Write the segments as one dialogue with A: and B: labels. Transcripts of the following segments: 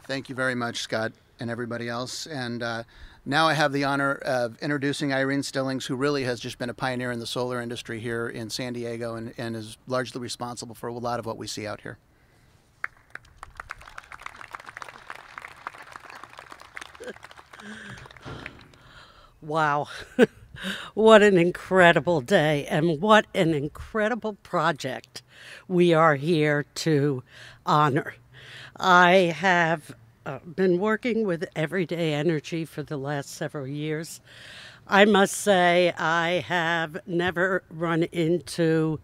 A: Thank you very much, Scott, and everybody else. And now I have the honor of introducing Irene Stillings, who really has just been a pioneer in the solar industry here in San Diego and is largely responsible for a lot of what we see out here.
B: Wow. What an incredible day, and what an incredible project we are here to honor. I have been working with Everyday Energy for the last several years. I must say I have never run into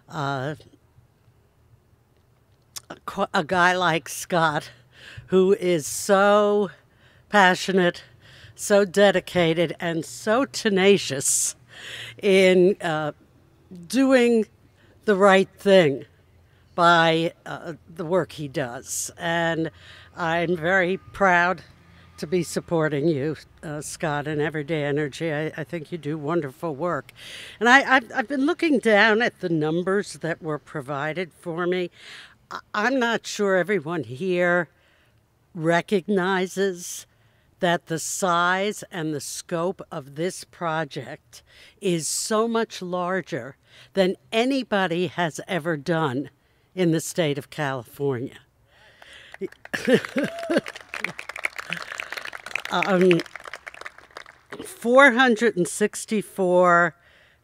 B: a guy like Scott, who is so passionate, so dedicated, and so tenacious in doing the right thing by the work he does. And I'm very proud to be supporting you, Scott, and Everyday Energy. I think you do wonderful work. And I've been looking down at the numbers that were provided for me. I'm not sure everyone here recognizes that the size and the scope of this project is so much larger than anybody has ever done in the state of California. 464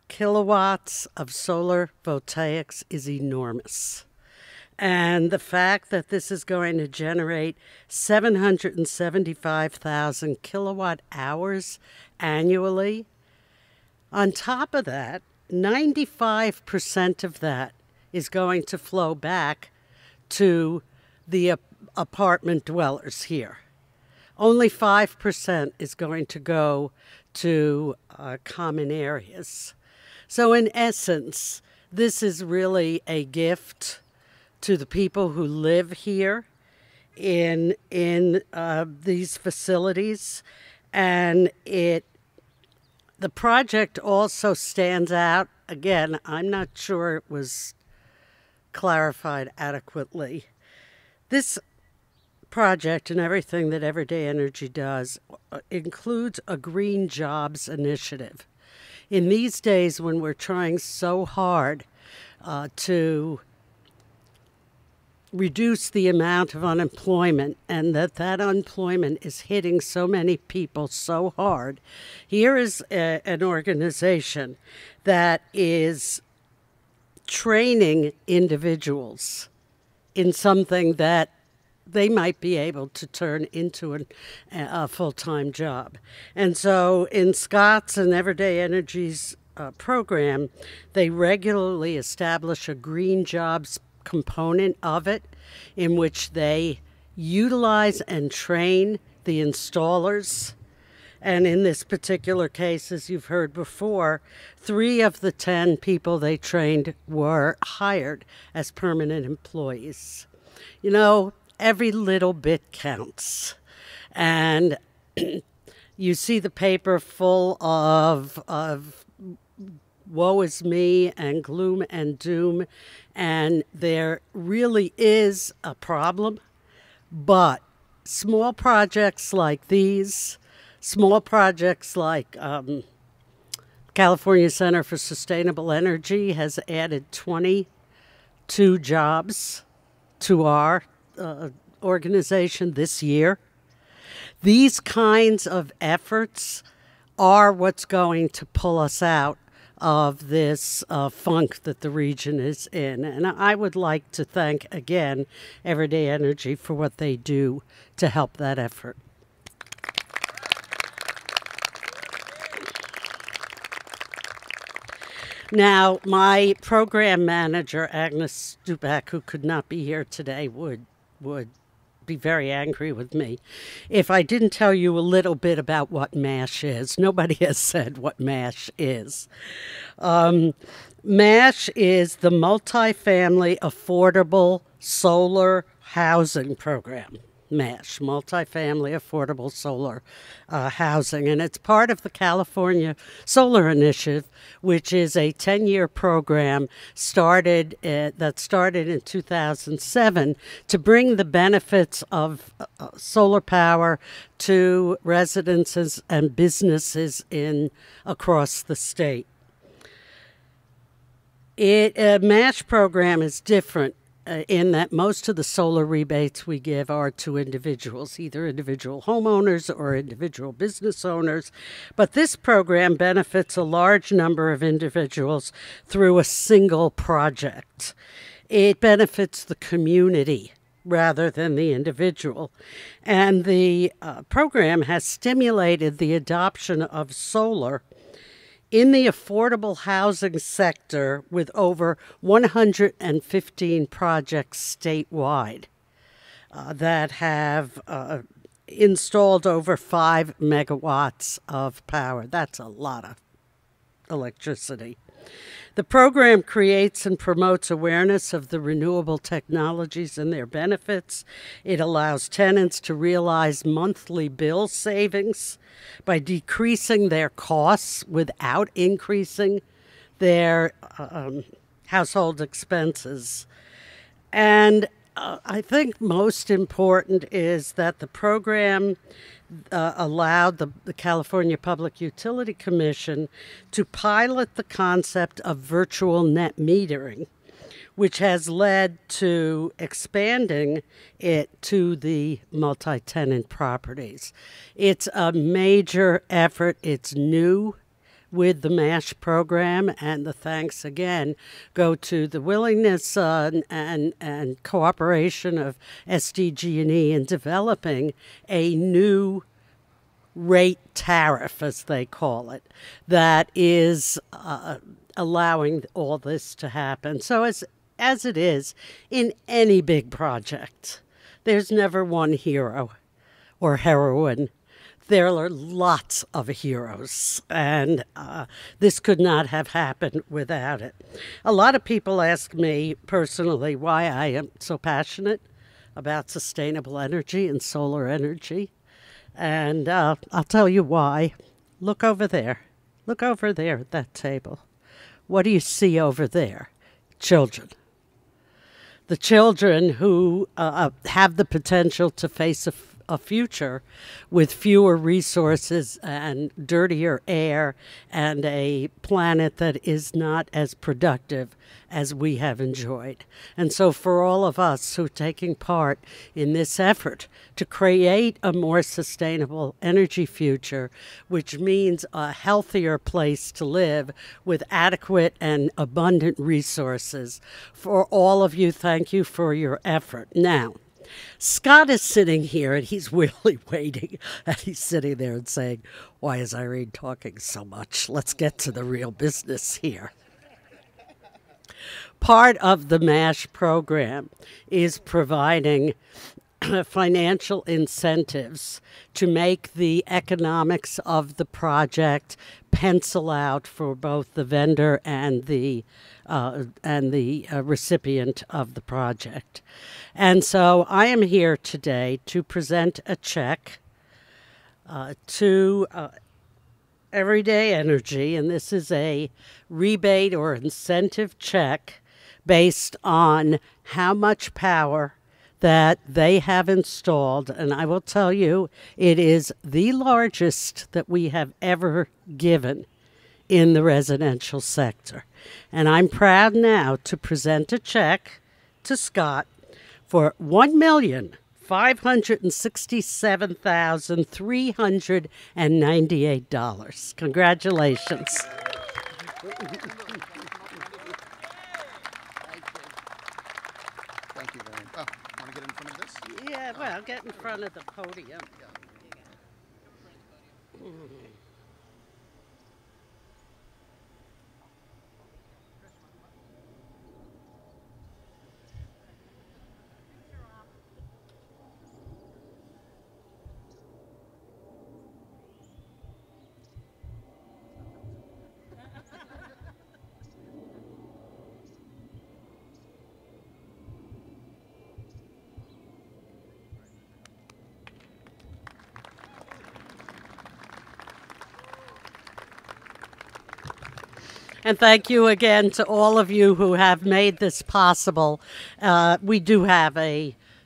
B: kilowatts of solar voltaics is enormous. And the fact that this is going to generate 775,000 kilowatt hours annually, on top of that, 95% of that is going to flow back to the apartment dwellers here. Only 5% is going to go to common areas. So in essence, this is really a gift to the people who live here in these facilities. And the project also stands out. Again, I'm not sure it was clarified adequately. This project and everything that Everyday Energy does includes a green jobs initiative. In these days when we're trying so hard to reduce the amount of unemployment, and that unemployment is hitting so many people so hard, here is an organization that is training individuals in something that they might be able to turn into a full-time job. And so in Scott's and Everyday Energy's program, they regularly establish a green jobs component of it, in which they utilize and train the installers. And in this particular case, as you've heard before, 3 of the 10 people they trained were hired as permanent employees. You know, every little bit counts. And you see the paper full of woe is me and gloom and doom, and there really is a problem. But small projects like these, small projects like California Center for Sustainable Energy has added 22 jobs to our organization this year. These kinds of efforts are what's going to pull us out of this funk that the region is in. And I would like to thank, again, Everyday Energy for what they do to help that effort. Now, my program manager, Agnes Stupak, who could not be here today, would be very angry with me if I didn't tell you a little bit about what MASH is. Nobody has said what MASH is. MASH is the Multi-Family Affordable Solar Housing Program. MASH, Multifamily Affordable Solar Housing, and it's part of the California Solar Initiative, which is a 10-year program that started in 2007 to bring the benefits of solar power to residences and businesses across the state. A MASH program is different in that most of the solar rebates we give are to individuals, either individual homeowners or individual business owners. But this program benefits a large number of individuals through a single project. It benefits the community rather than the individual. And the program has stimulated the adoption of solar in the affordable housing sector with over 115 projects statewide that have installed over 5 megawatts of power. That's a lot of electricity. The program creates and promotes awareness of the renewable technologies and their benefits. It allows tenants to realize monthly bill savings by decreasing their costs without increasing their household expenses. And I think most important is that the program allowed the California Public Utility Commission to pilot the concept of virtual net metering, which has led to expanding it to the multi-tenant properties. It's a major effort. It's new with the MASH program, and the thanks again go to the willingness and cooperation of SDG&E in developing a new rate tariff, as they call it, that is allowing all this to happen. So as it is in any big project, there's never one hero or heroine. There are lots of heroes, and this could not have happened without it. A lot of people ask me personally why I am so passionate about sustainable energy and solar energy, and I'll tell you why. Look over there. Look over there at that table. What do you see over there? Children. The children who have the potential to face a future with fewer resources and dirtier air and a planet that is not as productive as we have enjoyed. And so for all of us who are taking part in this effort to create a more sustainable energy future, which means a healthier place to live with adequate and abundant resources, for all of you, thank you for your effort. Now, Scott is sitting here, and he's really waiting, and he's sitting there and saying, why is Irene talking so much? Let's get to the real business here. Part of the MASH program is providing financial incentives to make the economics of the project pencil out for both the vendor and the recipient of the project. And so I am here today to present a check to Everyday Energy, and this is a rebate or incentive check based on how much power that they have installed. And I will tell you, it is the largest that we have ever given in the residential sector. And I'm proud now to present a check to Scott for $1,567,398. Congratulations.
A: Thank you very much. Oh, want to get in front of this?
B: Yeah, well, get in front of the podium. And thank you again to all of you who have made this possible. We do have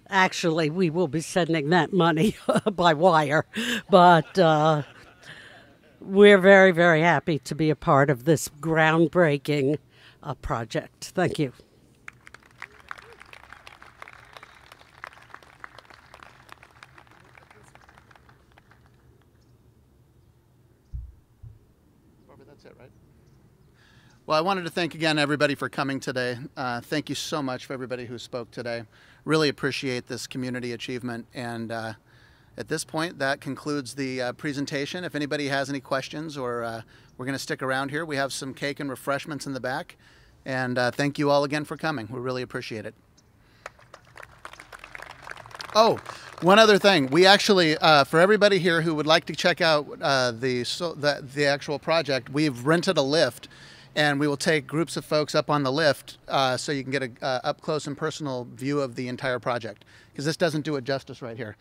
B: actually, we will be sending that money by wire, but we're very, very happy to be a part of this groundbreaking project. Thank you.
A: That's it, right? Well, I wanted to thank again everybody for coming today. Thank you so much for everybody who spoke today. Really appreciate this community achievement. And at this point, that concludes the presentation. If anybody has any questions, or we're going to stick around here. We have some cake and refreshments in the back. And thank you all again for coming. We really appreciate it. Oh, one other thing. We actually, for everybody here who would like to check out the actual project, we've rented a lift, and we will take groups of folks up on the lift so you can get a up close and personal view of the entire project, because this doesn't do it justice right here.